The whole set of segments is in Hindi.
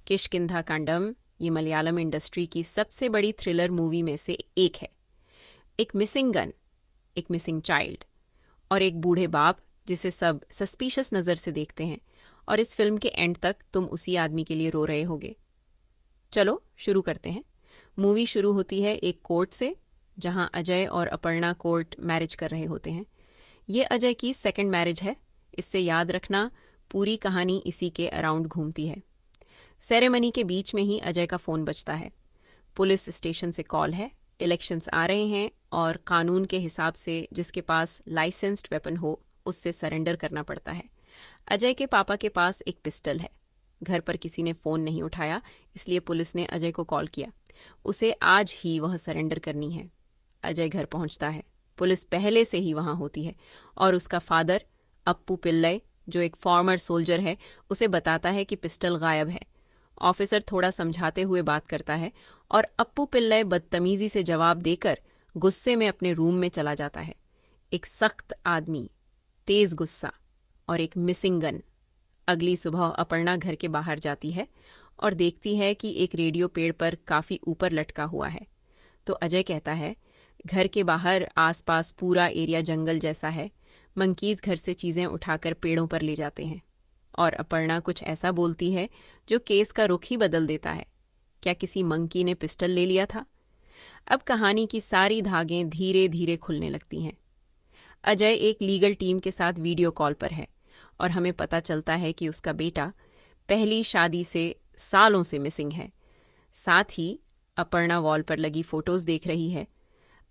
किष्किंधा कांडम ये मलयालम इंडस्ट्री की सबसे बड़ी थ्रिलर मूवी में से एक है। एक मिसिंग गन, एक मिसिंग चाइल्ड और एक बूढ़े बाप जिसे सब सस्पिशियस नज़र से देखते हैं, और इस फिल्म के एंड तक तुम उसी आदमी के लिए रो रहे होगे। चलो शुरू करते हैं। मूवी शुरू होती है एक कोर्ट से, जहां अजय और अपर्णा कोर्ट मैरिज कर रहे होते हैं। ये अजय की सेकंड मैरिज है, इससे याद रखना पूरी कहानी इसी के अराउंड घूमती है। सेरेमनी के बीच में ही अजय का फ़ोन बजता है। पुलिस स्टेशन से कॉल है, इलेक्शंस आ रहे हैं और कानून के हिसाब से जिसके पास लाइसेंस्ड वेपन हो उससे सरेंडर करना पड़ता है। अजय के पापा के पास एक पिस्टल है। घर पर किसी ने फ़ोन नहीं उठाया, इसलिए पुलिस ने अजय को कॉल किया। उसे आज ही वह सरेंडर करनी है। अजय घर पहुंचता है। पुलिस पहले से ही वहां होती है और उसका फादर अप्पू पिल्लई, जो एक फॉर्मर सोल्जर है, उसे बताता है कि पिस्टल गायब है। ऑफिसर थोड़ा समझाते हुए बात करता है और अप्पू पिल्लई बदतमीजी से जवाब देकर गुस्से में अपने रूम में चला जाता है। एक सख्त आदमी, तेज गुस्सा और एक मिसिंग गन। अगली सुबह अपर्णा घर के बाहर जाती है और देखती है कि एक रेडियो पेड़ पर काफ़ी ऊपर लटका हुआ है। तो अजय कहता है, घर के बाहर आसपास पूरा एरिया जंगल जैसा है, मंकीज़ घर से चीज़ें उठाकर पेड़ों पर ले जाते हैं। और अपर्णा कुछ ऐसा बोलती है जो केस का रुख ही बदल देता है। क्या किसी मंकी ने पिस्टल ले लिया था? अब कहानी की सारी धागें धीरे धीरे खुलने लगती हैं। अजय एक लीगल टीम के साथ वीडियो कॉल पर है और हमें पता चलता है कि उसका बेटा पहली शादी से सालों से मिसिंग है। साथ ही अपर्णा वॉल पर लगी फ़ोटोज़ देख रही है।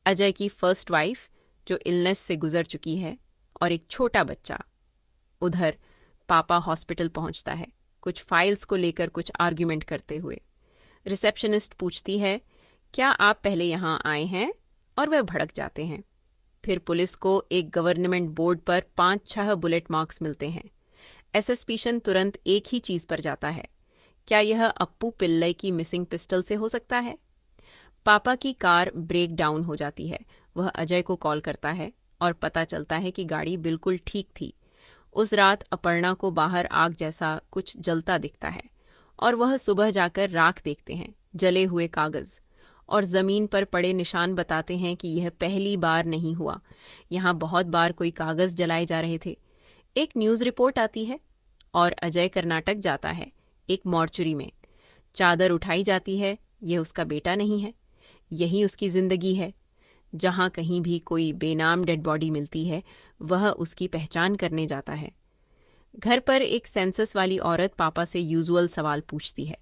अजय की फर्स्ट वाइफ जो इलनेस से गुजर चुकी है और एक छोटा बच्चा। उधर पापा हॉस्पिटल पहुंचता है, कुछ फाइल्स को लेकर कुछ आर्ग्यूमेंट करते हुए। रिसेप्शनिस्ट पूछती है, क्या आप पहले यहाँ आए हैं? और वह भड़क जाते हैं। फिर पुलिस को एक गवर्नमेंट बोर्ड पर 5-6 बुलेट मार्क्स मिलते हैं। सस्पिशन तुरंत एक ही चीज़ पर जाता है, क्या यह अप्पू पिल्लई की मिसिंग पिस्टल से हो सकता है? पापा की कार ब्रेक डाउन हो जाती है। वह अजय को कॉल करता है और पता चलता है कि गाड़ी बिल्कुल ठीक थी। उस रात अपर्णा को बाहर आग जैसा कुछ जलता दिखता है और वह सुबह जाकर राख देखते हैं, जले हुए कागज़, और ज़मीन पर पड़े निशान बताते हैं कि यह पहली बार नहीं हुआ। यहाँ बहुत बार कोई कागज़ जलाए जा रहे थे। एक न्यूज़ रिपोर्ट आती है और अजय कर्नाटक जाता है। एक मॉर्चुरी में चादर उठाई जाती है। यह उसका बेटा नहीं है, यही उसकी ज़िंदगी है। जहाँ कहीं भी कोई बेनाम डेड बॉडी मिलती है, वह उसकी पहचान करने जाता है। घर पर एक सेंसस वाली औरत पापा से यूजुअल सवाल पूछती है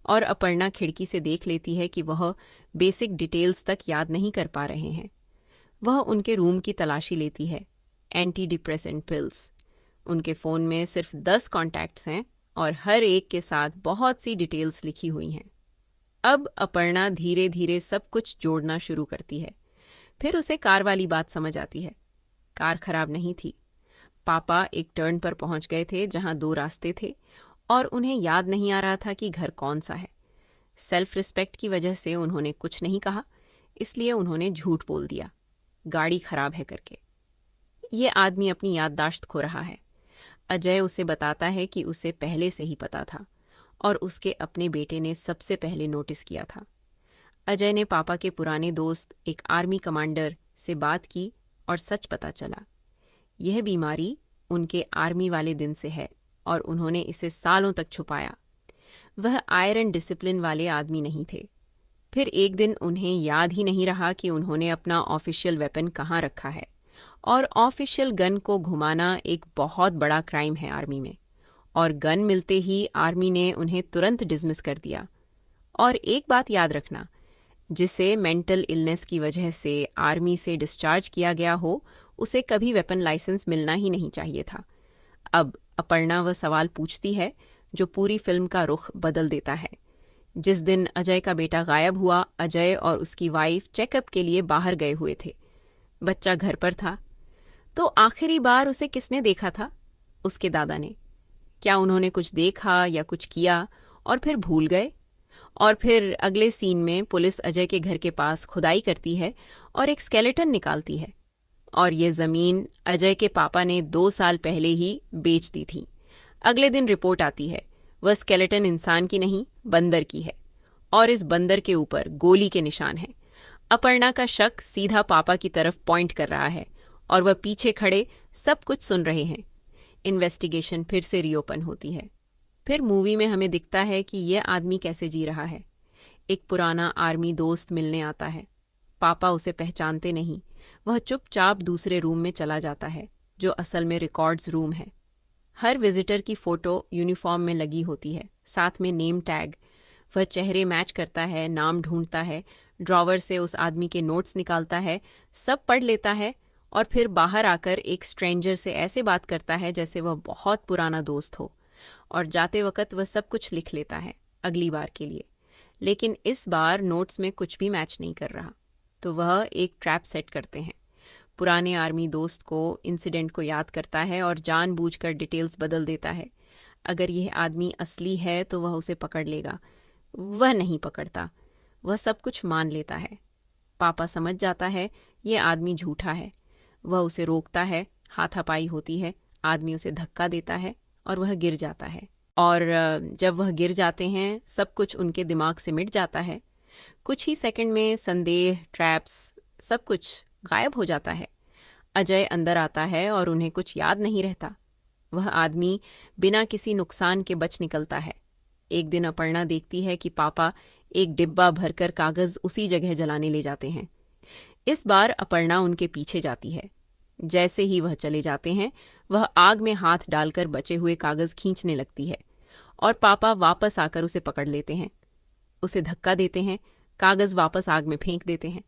और अपर्णा खिड़की से देख लेती है कि वह बेसिक डिटेल्स तक याद नहीं कर पा रहे हैं। वह उनके रूम की तलाशी लेती है। Anti depressant pills. उनके फ़ोन में सिर्फ 10 कॉन्टैक्ट्स हैं और हर एक के साथ बहुत सी डिटेल्स लिखी हुई हैं। अब अपर्णा धीरे धीरे सब कुछ जोड़ना शुरू करती है। फिर उसे कार वाली बात समझ आती है। कार खराब नहीं थी। पापा एक टर्न पर पहुंच गए थे जहां 2 रास्ते थे और उन्हें याद नहीं आ रहा था कि घर कौन सा है। सेल्फ रिस्पेक्ट की वजह से उन्होंने कुछ नहीं कहा, इसलिए उन्होंने झूठ बोल दिया, गाड़ी खराब है करके। ये आदमी अपनी याददाश्त खो रहा है। अजय उसे बताता है कि उसे पहले से ही पता था और उसके अपने बेटे ने सबसे पहले नोटिस किया था। अजय ने पापा के पुराने दोस्त एक आर्मी कमांडर से बात की और सच पता चला। यह बीमारी उनके आर्मी वाले दिन से है और उन्होंने इसे सालों तक छुपाया। वह आयरन डिसिप्लिन वाले आदमी नहीं थे। फिर एक दिन उन्हें याद ही नहीं रहा कि उन्होंने अपना ऑफिशियल वेपन कहाँ रखा है, और ऑफिशियल गन को घुमाना एक बहुत बड़ा क्राइम है आर्मी में। और गन मिलते ही आर्मी ने उन्हें तुरंत डिसमिस कर दिया। और एक बात याद रखना, जिसे मेंटल इलनेस की वजह से आर्मी से डिस्चार्ज किया गया हो, उसे कभी वेपन लाइसेंस मिलना ही नहीं चाहिए था। अब अपर्णा वह सवाल पूछती है जो पूरी फिल्म का रुख बदल देता है। जिस दिन अजय का बेटा गायब हुआ, अजय और उसकी वाइफ चेकअप के लिए बाहर गए हुए थे। बच्चा घर पर था। तो आखिरी बार उसे किसने देखा था? उसके दादा ने। क्या उन्होंने कुछ देखा या कुछ किया और फिर भूल गए? और फिर अगले सीन में पुलिस अजय के घर के पास खुदाई करती है और एक स्केलेटन निकालती है। और ये ज़मीन अजय के पापा ने 2 साल पहले ही बेच दी थी। अगले दिन रिपोर्ट आती है, वह स्केलेटन इंसान की नहीं, बंदर की है और इस बंदर के ऊपर गोली के निशान हैं। अपर्णा का शक सीधा पापा की तरफ पॉइंट कर रहा है और वह पीछे खड़े सब कुछ सुन रहे हैं। इन्वेस्टिगेशन फिर से रीओपन होती है। फिर मूवी में हमें दिखता है कि यह आदमी कैसे जी रहा है। एक पुराना आर्मी दोस्त मिलने आता है। पापा उसे पहचानते नहीं। वह चुपचाप दूसरे रूम में चला जाता है जो असल में रिकॉर्ड्स रूम है। हर विजिटर की फ़ोटो यूनिफॉर्म में लगी होती है, साथ में नेम टैग। वह चेहरे मैच करता है, नाम ढूंढता है, ड्रॉवर से उस आदमी के नोट्स निकालता है, सब पढ़ लेता है और फिर बाहर आकर एक स्ट्रेंजर से ऐसे बात करता है जैसे वह बहुत पुराना दोस्त हो। और जाते वक्त वह सब कुछ लिख लेता है अगली बार के लिए। लेकिन इस बार नोट्स में कुछ भी मैच नहीं कर रहा, तो वह एक ट्रैप सेट करते हैं। पुराने आर्मी दोस्त को इंसिडेंट को याद करता है और जानबूझकर डिटेल्स बदल देता है। अगर यह आदमी असली है तो वह उसे पकड़ लेगा। वह नहीं पकड़ता, वह सब कुछ मान लेता है। पापा समझ जाता है यह आदमी झूठा है। वह उसे रोकता है, हाथापाई होती है, आदमी उसे धक्का देता है और वह गिर जाता है। और जब वह गिर जाते हैं सब कुछ उनके दिमाग से मिट जाता है। कुछ ही सेकंड में संदेह, ट्रैप्स, सब कुछ गायब हो जाता है। अजय अंदर आता है और उन्हें कुछ याद नहीं रहता। वह आदमी बिना किसी नुकसान के बच निकलता है। एक दिन अपर्णा देखती है कि पापा एक डिब्बा भरकर कागज उसी जगह जलाने ले जाते हैं। इस बार अपर्णा उनके पीछे जाती है। जैसे ही वह चले जाते हैं वह आग में हाथ डालकर बचे हुए कागज खींचने लगती है और पापा वापस आकर उसे पकड़ लेते हैं, उसे धक्का देते हैं, कागज वापस आग में फेंक देते हैं।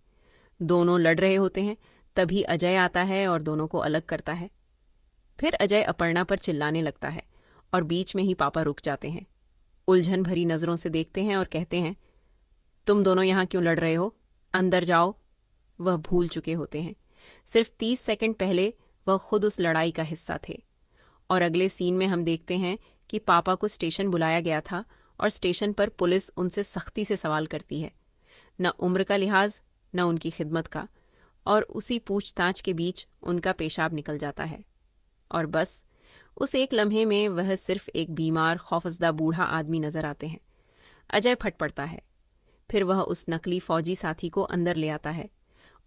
दोनों लड़ रहे होते हैं, तभी अजय आता है और दोनों को अलग करता है। फिर अजय अपर्णा पर चिल्लाने लगता है और बीच में ही पापा रुक जाते हैं, उलझन भरी नज़रों से देखते हैं और कहते हैं, तुम दोनों यहाँ क्यों लड़ रहे हो? अंदर जाओ। वह भूल चुके होते हैं सिर्फ 30 सेकंड पहले वह खुद उस लड़ाई का हिस्सा थे। और अगले सीन में हम देखते हैं कि पापा को स्टेशन बुलाया गया था और स्टेशन पर पुलिस उनसे सख्ती से सवाल करती है, न उम्र का लिहाज न उनकी खिदमत का, और उसी पूछताछ के बीच उनका पेशाब निकल जाता है। और बस उस एक लम्हे में वह सिर्फ एक बीमार खौफजदा बूढ़ा आदमी नजर आते हैं। अजय फट पड़ता है। फिर वह उस नकली फौजी साथी को अंदर ले आता है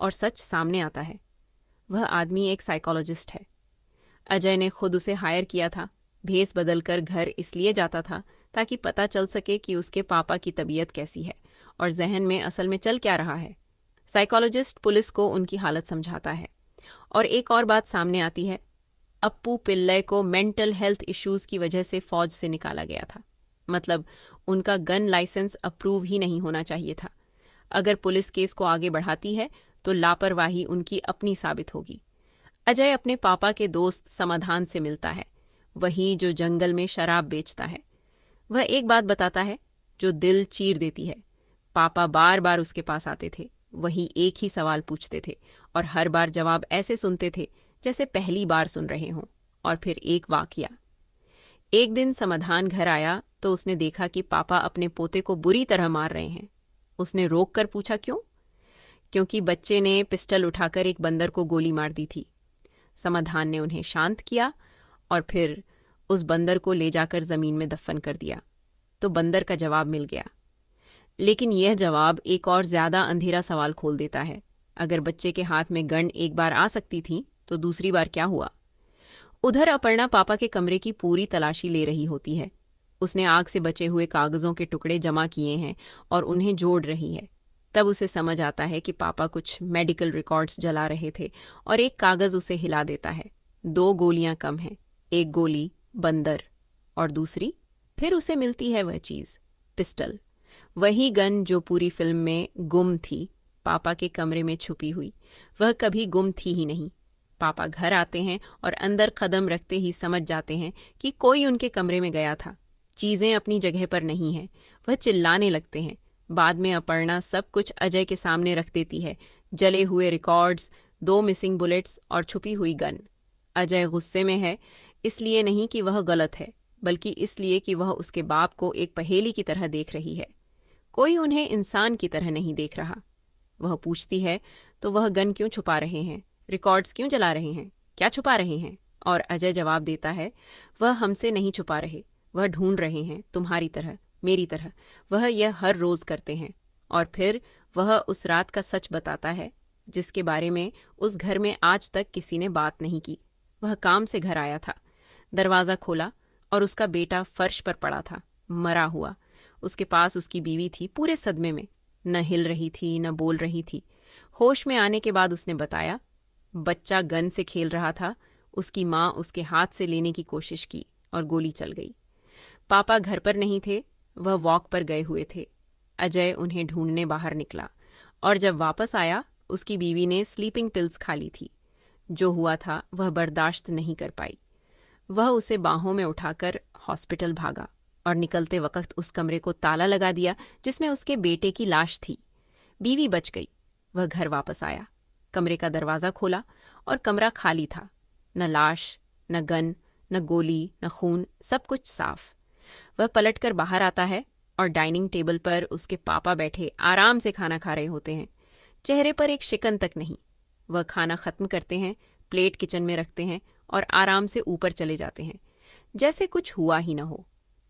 और सच सामने आता है। वह आदमी एक साइकोलॉजिस्ट है। अजय ने खुद उसे हायर किया था। भेस बदलकर घर इसलिए जाता था ताकि पता चल सके कि उसके पापा की तबीयत कैसी है और जहन में असल में चल क्या रहा है। साइकोलॉजिस्ट पुलिस को उनकी हालत समझाता है। और एक और बात सामने आती है, अप्पू पिल्लई को मेंटल हेल्थ इश्यूज की वजह से फौज से निकाला गया था। मतलब उनका गन लाइसेंस अप्रूव ही नहीं होना चाहिए था। अगर पुलिस केस को आगे बढ़ाती है तो लापरवाही उनकी अपनी साबित होगी। अजय अपने पापा के दोस्त समाधान से मिलता है, वही जो जंगल में शराब बेचता है। वह एक बात बताता है जो दिल चीर देती है। पापा बार बार उसके पास आते थे, वही एक ही सवाल पूछते थे और हर बार जवाब ऐसे सुनते थे जैसे पहली बार सुन रहे हों। और फिर एक वाकया। एक दिन समाधान घर आया तो उसने देखा कि पापा अपने पोते को बुरी तरह मार रहे हैं। उसने रोक कर पूछा क्यों? क्योंकि बच्चे ने पिस्टल उठाकर एक बंदर को गोली मार दी थी। समाधान ने उन्हें शांत किया और फिर उस बंदर को ले जाकर जमीन में दफन कर दिया। तो बंदर का जवाब मिल गया। लेकिन यह जवाब एक और ज्यादा अंधेरा सवाल खोल देता है। अगर बच्चे के हाथ में गन एक बार आ सकती थी तो दूसरी बार क्या हुआ? उधर अपर्णा पापा के कमरे की पूरी तलाशी ले रही होती है। उसने आग से बचे हुए कागजों के टुकड़े जमा किए हैं और उन्हें जोड़ रही है। तब उसे समझ आता है कि पापा कुछ मेडिकल रिकॉर्ड्स जला रहे थे और एक कागज उसे हिला देता है। 2 गोलियां कम हैं, एक गोली बंदर और दूसरी। फिर उसे मिलती है वह चीज, पिस्टल, वही गन जो पूरी फिल्म में गुम थी, पापा के कमरे में छुपी हुई। वह कभी गुम थी ही नहीं। पापा घर आते हैं और अंदर कदम रखते ही समझ जाते हैं कि कोई उनके कमरे में गया था। चीजें अपनी जगह पर नहीं हैं। वह चिल्लाने लगते हैं। बाद में अपर्णा सब कुछ अजय के सामने रख देती है, जले हुए रिकॉर्ड्स, 2 मिसिंग बुलेट्स और छुपी हुई गन। अजय गुस्से में है, इसलिए नहीं कि वह गलत है, बल्कि इसलिए कि वह उसके बाप को एक पहेली की तरह देख रही है। कोई उन्हें इंसान की तरह नहीं देख रहा। वह पूछती है, तो वह गन क्यों छुपा रहे हैं? रिकॉर्ड्स क्यों जला रहे हैं? क्या छुपा रहे हैं? और अजय जवाब देता है, वह हमसे नहीं छुपा रहे, वह ढूंढ रहे हैं तुम्हारी तरह, मेरी तरह वह यह हर रोज करते हैं। और फिर वह उस रात का सच बताता है जिसके बारे में उस घर में आज तक किसी ने बात नहीं की। वह काम से घर आया था, दरवाज़ा खोला और उसका बेटा फर्श पर पड़ा था, मरा हुआ। उसके पास उसकी बीवी थी, पूरे सदमे में, न हिल रही थी न बोल रही थी। होश में आने के बाद उसने बताया, बच्चा गन से खेल रहा था, उसकी माँ उसके हाथ से लेने की कोशिश की और गोली चल गई। पापा घर पर नहीं थे, वह वॉक पर गए हुए थे। अजय उन्हें ढूंढने बाहर निकला और जब वापस आया उसकी बीवी ने स्लीपिंग पिल्स खा ली थी। जो हुआ था वह बर्दाश्त नहीं कर पाई। वह उसे बाहों में उठाकर हॉस्पिटल भागा और निकलते वक्त उस कमरे को ताला लगा दिया जिसमें उसके बेटे की लाश थी। बीवी बच गई। वह घर वापस आया, कमरे का दरवाज़ा खोला और कमरा खाली था। न लाश, न गन, न गोली, न खून, सब कुछ साफ। वह पलटकर बाहर आता है और डाइनिंग टेबल पर उसके पापा बैठे आराम से खाना खा रहे होते हैं, चेहरे पर एक शिकन तक नहीं। वह खाना खत्म करते हैं, प्लेट किचन में रखते हैं और आराम से ऊपर चले जाते हैं, जैसे कुछ हुआ ही न हो।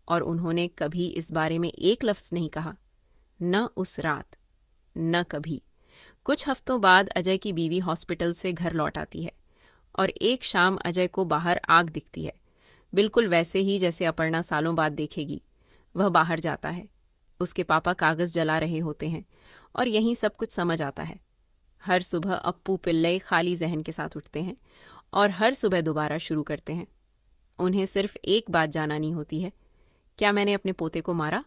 और उन्होंने कभी इस बारे में एक लफ्ज़ नहीं कहा, न उस रात, न कभी। कुछ हफ्तों बाद अजय की बीवी हॉस्पिटल से घर लौट आती है और एक शाम अजय को बाहर आग दिखती है, बिल्कुल वैसे ही जैसे अपर्णा सालों बाद देखेगी। वह बाहर जाता है, उसके पापा कागज़ जला रहे होते हैं और यहीं सब कुछ समझ आता है। हर सुबह अप्पू पिल्लई खाली जहन के साथ उठते हैं और हर सुबह दोबारा शुरू करते हैं। उन्हें सिर्फ एक बात जाननी होती है, क्या मैंने अपने पोते को मारा?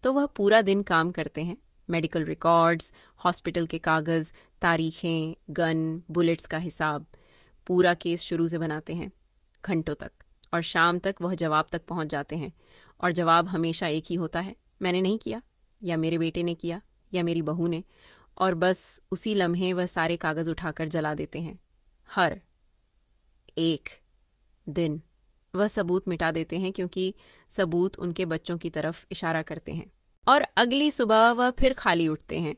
तो वह पूरा दिन काम करते हैं, मेडिकल रिकॉर्ड्स, हॉस्पिटल के कागज़, तारीखें, गन, बुलेट्स का हिसाब, पूरा केस शुरू से बनाते हैं, घंटों तक। और शाम तक वह जवाब तक पहुंच जाते हैं और जवाब हमेशा एक ही होता है, मैंने नहीं किया, या मेरे बेटे ने किया, या मेरी बहू ने। और बस उसी लम्हे वह सारे कागज़ उठाकर जला देते हैं। हर एक दिन वह सबूत मिटा देते हैं क्योंकि सबूत उनके बच्चों की तरफ इशारा करते हैं। और अगली सुबह वह फिर खाली उठते हैं,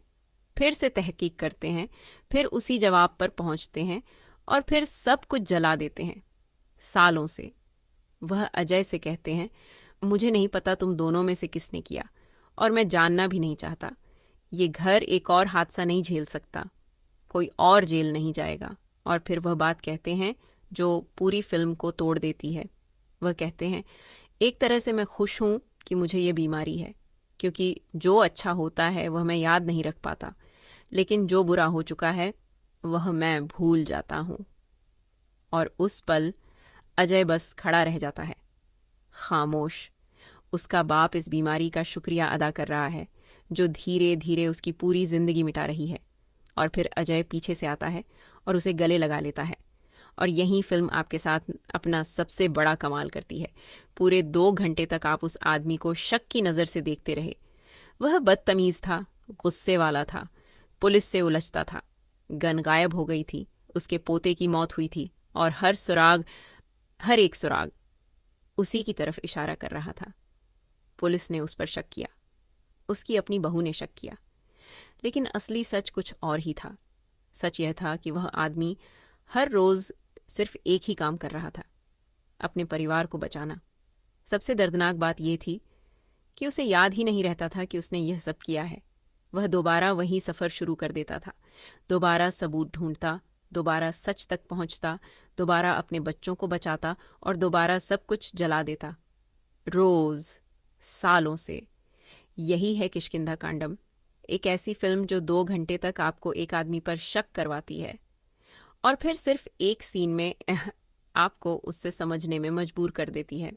फिर से तहकीक करते हैं, फिर उसी जवाब पर पहुंचते हैं और फिर सब कुछ जला देते हैं। सालों से वह अजय से कहते हैं, मुझे नहीं पता तुम दोनों में से किसने किया और मैं जानना भी नहीं चाहता। ये घर एक और हादसा नहीं झेल सकता, कोई और जेल नहीं जाएगा। और फिर वह बात कहते हैं जो पूरी फिल्म को तोड़ देती है। वह कहते हैं, एक तरह से मैं खुश हूँ कि मुझे ये बीमारी है, क्योंकि जो अच्छा होता है वह मैं याद नहीं रख पाता, लेकिन जो बुरा हो चुका है वह मैं भूल जाता हूँ। और उस पल अजय बस खड़ा रह जाता है, खामोश। उसका बाप इस बीमारी का शुक्रिया अदा कर रहा है जो धीरे धीरे उसकी पूरी जिंदगी मिटा रही है। और फिर अजय पीछे से आता है और उसे गले लगा लेता है। और यही फिल्म आपके साथ अपना सबसे बड़ा कमाल करती है। पूरे 2 घंटे तक आप उस आदमी को शक की नज़र से देखते रहे। वह बदतमीज़ था, गुस्से वाला था, पुलिस से उलझता था, गन गायब हो गई थी, उसके पोते की मौत हुई थी और हर सुराग, हर एक सुराग उसी की तरफ इशारा कर रहा था। पुलिस ने उस पर शक किया, उसकी अपनी बहू ने शक किया, लेकिन असली सच कुछ और ही था। सच यह था कि वह आदमी हर रोज़ सिर्फ एक ही काम कर रहा था, अपने परिवार को बचाना। सबसे दर्दनाक बात यह थी कि उसे याद ही नहीं रहता था कि उसने यह सब किया है। वह दोबारा वही सफ़र शुरू कर देता था, दोबारा सबूत ढूंढता, दोबारा सच तक पहुंचता, दोबारा अपने बच्चों को बचाता और दोबारा सब कुछ जला देता। रोज़, सालों से। यही है किष्किंधा कांडम, एक ऐसी फिल्म जो 2 घंटे तक आपको एक आदमी पर शक करवाती है और फिर सिर्फ एक सीन में आपको उससे समझने में मजबूर कर देती है।